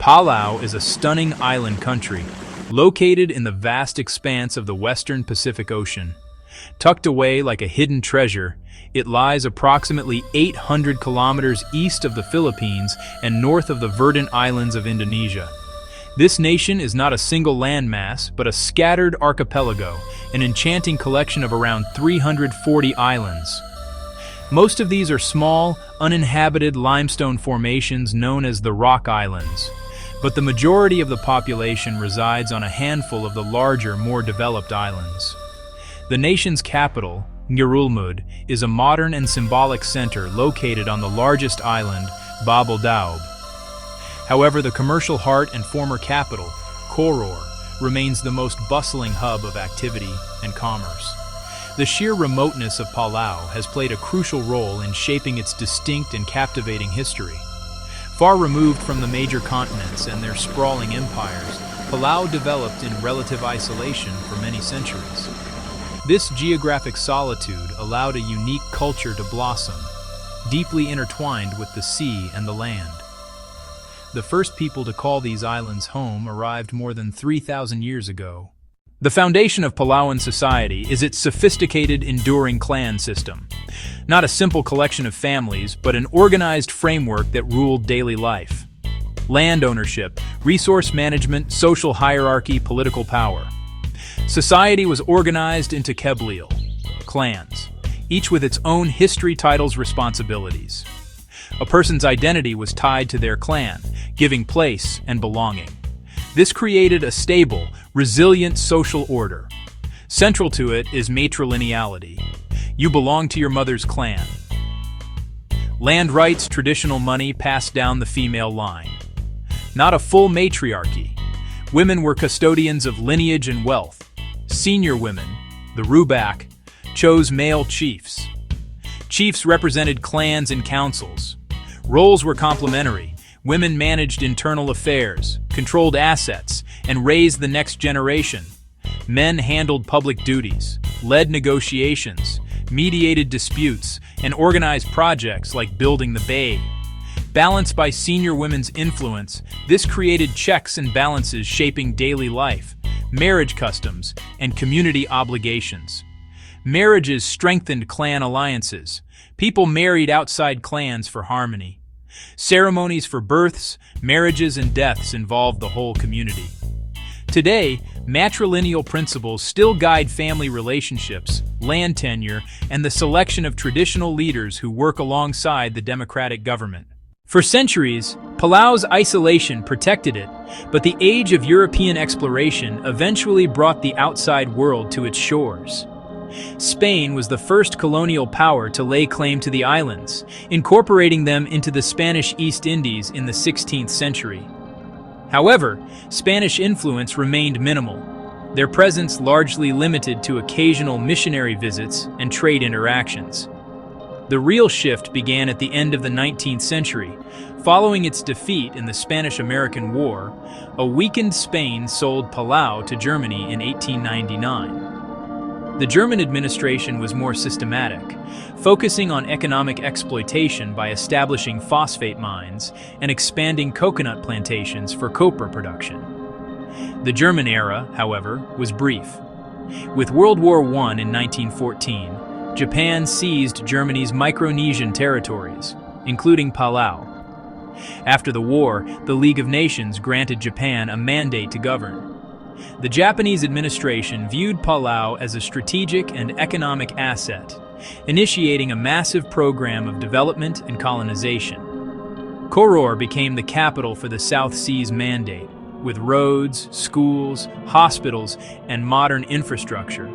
Palau is a stunning island country, located in the vast expanse of the western Pacific Ocean. Tucked away like a hidden treasure, it lies approximately 800 kilometers east of the Philippines and north of the verdant islands of Indonesia. This nation is not a single landmass, but a scattered archipelago, an enchanting collection of around 340 islands. Most of these are small, uninhabited limestone formations known as the Rock Islands, but the majority of the population resides on a handful of the larger, more developed islands. The nation's capital, Ngurulmud, is a modern and symbolic center located on the largest island, Babel Daub. However, the commercial heart and former capital, Koror, remains the most bustling hub of activity and commerce. The sheer remoteness of Palau has played a crucial role in shaping its distinct and captivating history. Far removed from the major continents and their sprawling empires, Palau developed in relative isolation for many centuries. This geographic solitude allowed a unique culture to blossom, deeply intertwined with the sea and the land. The first people to call these islands home arrived more than 3,000 years ago. The foundation of Palauan society is its sophisticated, enduring clan system. Not a simple collection of families, but an organized framework that ruled daily life. Land ownership, resource management, social hierarchy, political power. Society was organized into keblil, clans, each with its own history, titles, responsibilities. A person's identity was tied to their clan, giving place and belonging. This created a stable, resilient social order. Central to it is matrilineality. You belong to your mother's clan. Land rights, traditional money passed down the female line. Not a full matriarchy. Women were custodians of lineage and wealth. Senior women, the Rubak, chose male chiefs. Chiefs represented clans and councils. Roles were complementary. Women managed internal affairs, controlled assets, and raised the next generation. Men handled public duties, led negotiations, mediated disputes, and organized projects like building the bay. Balanced by senior women's influence, this created checks and balances shaping daily life, marriage customs, and community obligations. Marriages strengthened clan alliances. People married outside clans for harmony. Ceremonies for births, marriages, and deaths involved the whole community. Today, matrilineal principles still guide family relationships, land tenure, and the selection of traditional leaders who work alongside the democratic government. For centuries, Palau's isolation protected it, but the age of European exploration eventually brought the outside world to its shores. Spain was the first colonial power to lay claim to the islands, incorporating them into the Spanish East Indies in the 16th century. However, Spanish influence remained minimal, their presence largely limited to occasional missionary visits and trade interactions. The real shift began at the end of the 19th century. Following its defeat in the Spanish-American War, a weakened Spain sold Palau to Germany in 1899. The German administration was more systematic, focusing on economic exploitation by establishing phosphate mines and expanding coconut plantations for copra production. The German era, however, was brief. With World War I in 1914, Japan seized Germany's Micronesian territories, including Palau. After the war, the League of Nations granted Japan a mandate to govern. The Japanese administration viewed Palau as a strategic and economic asset, initiating a massive program of development and colonization. Koror became the capital for the South Seas Mandate, with roads, schools, hospitals, and modern infrastructure.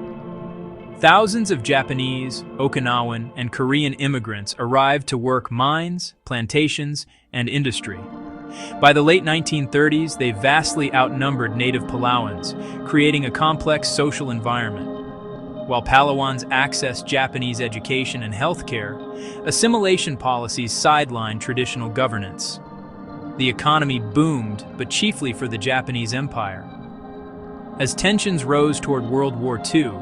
Thousands of Japanese, Okinawan, and Korean immigrants arrived to work mines, plantations, and industry. By the late 1930s, they vastly outnumbered native Palauans, creating a complex social environment. While Palauans accessed Japanese education and healthcare, assimilation policies sidelined traditional governance. The economy boomed, but chiefly for the Japanese Empire. As tensions rose toward World War II,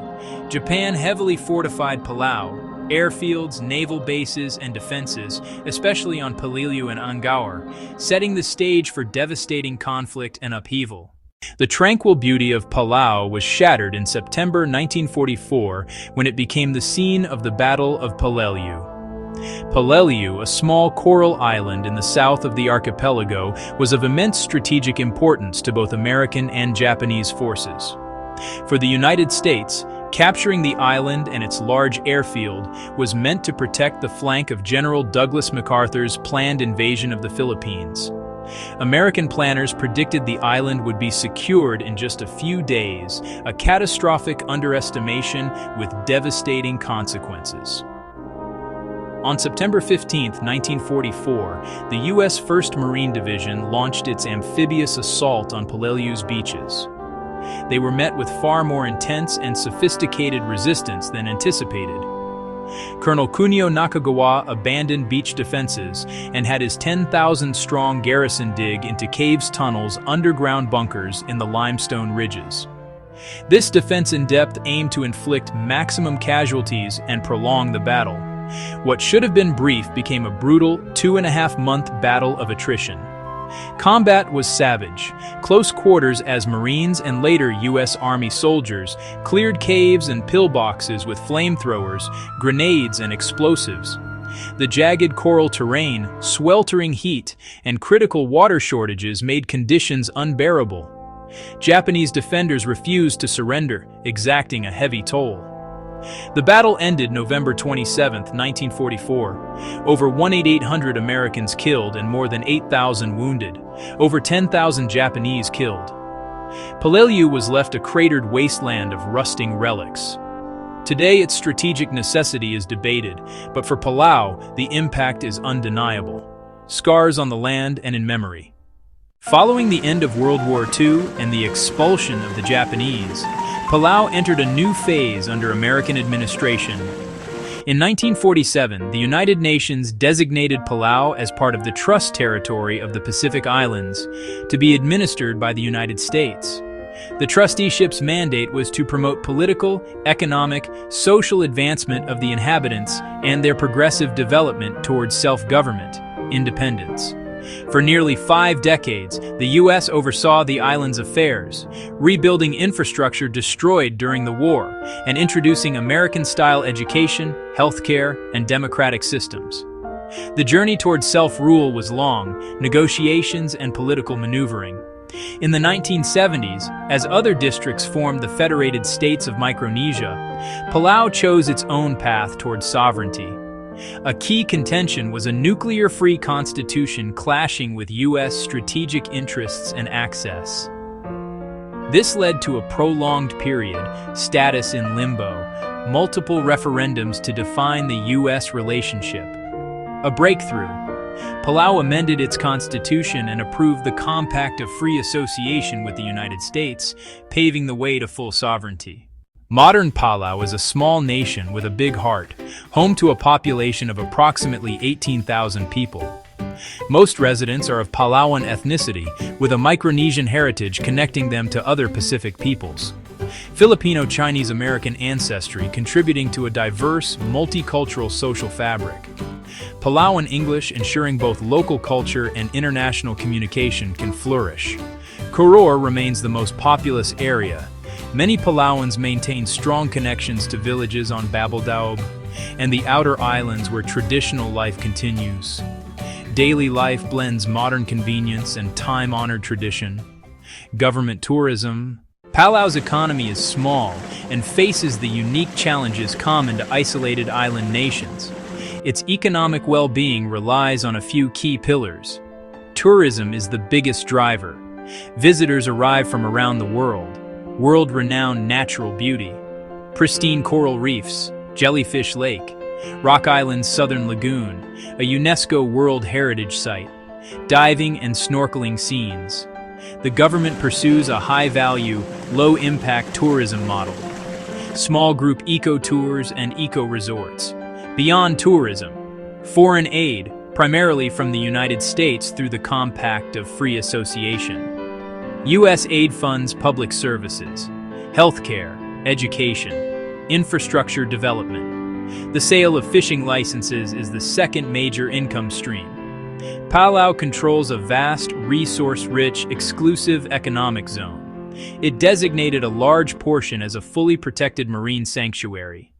Japan heavily fortified Palau, airfields, naval bases, and defenses, especially on Palau and Angaur, setting the stage for devastating conflict and upheaval. The tranquil beauty of Palau was shattered in September 1944 when it became the scene of the Battle of Palau. Palau, a small coral island in the south of the archipelago, was of immense strategic importance to both American and Japanese forces. For the United States, capturing the island and its large airfield was meant to protect the flank of General Douglas MacArthur's planned invasion of the Philippines. American planners predicted the island would be secured in just a few days, a catastrophic underestimation with devastating consequences. On September 15, 1944, the U.S. 1st Marine Division launched its amphibious assault on Palau's beaches. They were met with far more intense and sophisticated resistance than anticipated. Colonel Kunio Nakagawa abandoned beach defenses and had his 10,000-strong garrison dig into caves, tunnels, underground bunkers in the limestone ridges. This defense in depth aimed to inflict maximum casualties and prolong the battle. What should have been brief became a brutal 2.5-month battle of attrition. Combat was savage. Close quarters as Marines and later U.S. Army soldiers cleared caves and pillboxes with flamethrowers, grenades, and explosives. The jagged coral terrain, sweltering heat, and critical water shortages made conditions unbearable. Japanese defenders refused to surrender, exacting a heavy toll. The battle ended November 27, 1944. Over 1,800 Americans killed and more than 8,000 wounded. Over 10,000 Japanese killed. Palau was left a cratered wasteland of rusting relics. Today, its strategic necessity is debated, but for Palau, the impact is undeniable. Scars on the land and in memory. Following the end of World War II and the expulsion of the Japanese, Palau entered a new phase under American administration. In 1947, the United Nations designated Palau as part of the Trust Territory of the Pacific Islands, to be administered by the United States. The trusteeship's mandate was to promote political, economic, social advancement of the inhabitants and their progressive development towards self-government, independence. For nearly 5 decades, the U.S. oversaw the island's affairs, rebuilding infrastructure destroyed during the war and introducing American-style education, healthcare, and democratic systems. The journey towards self-rule was long, negotiations and political maneuvering. In the 1970s, as other districts formed the Federated States of Micronesia, Palau chose its own path towards sovereignty. A key contention was a nuclear-free constitution clashing with U.S. strategic interests and access. This led to a prolonged period, status in limbo, multiple referendums to define the U.S. relationship. A breakthrough. Palau amended its constitution and approved the Compact of Free Association with the United States, paving the way to full sovereignty. Modern Palau is a small nation with a big heart, home to a population of approximately 18,000 people. Most residents are of Palauan ethnicity, with a Micronesian heritage connecting them to other Pacific peoples. Filipino-Chinese-American ancestry contributing to a diverse, multicultural social fabric. Palauan English ensuring both local culture and international communication can flourish. Koror remains the most populous area. Many Palauans maintain strong connections to villages on Babeldaob and the outer islands where traditional life continues. Daily life blends modern convenience and time-honored tradition. Government tourism. Palau's economy is small and faces the unique challenges common to isolated island nations. Its economic well-being relies on a few key pillars. Tourism is the biggest driver. Visitors arrive from around the world. World-renowned natural beauty, pristine coral reefs, Jellyfish Lake, Rock Island's Southern Lagoon, a UNESCO World Heritage Site, diving and snorkeling scenes. The government pursues a high-value, low-impact tourism model. Small group eco-tours and eco-resorts. Beyond tourism, foreign aid, primarily from the United States through the Compact of Free Association. U.S. aid funds public services, healthcare, education, infrastructure development. The sale of fishing licenses is the second major income stream. Palau controls a vast, resource-rich, exclusive economic zone. It designated a large portion as a fully protected marine sanctuary.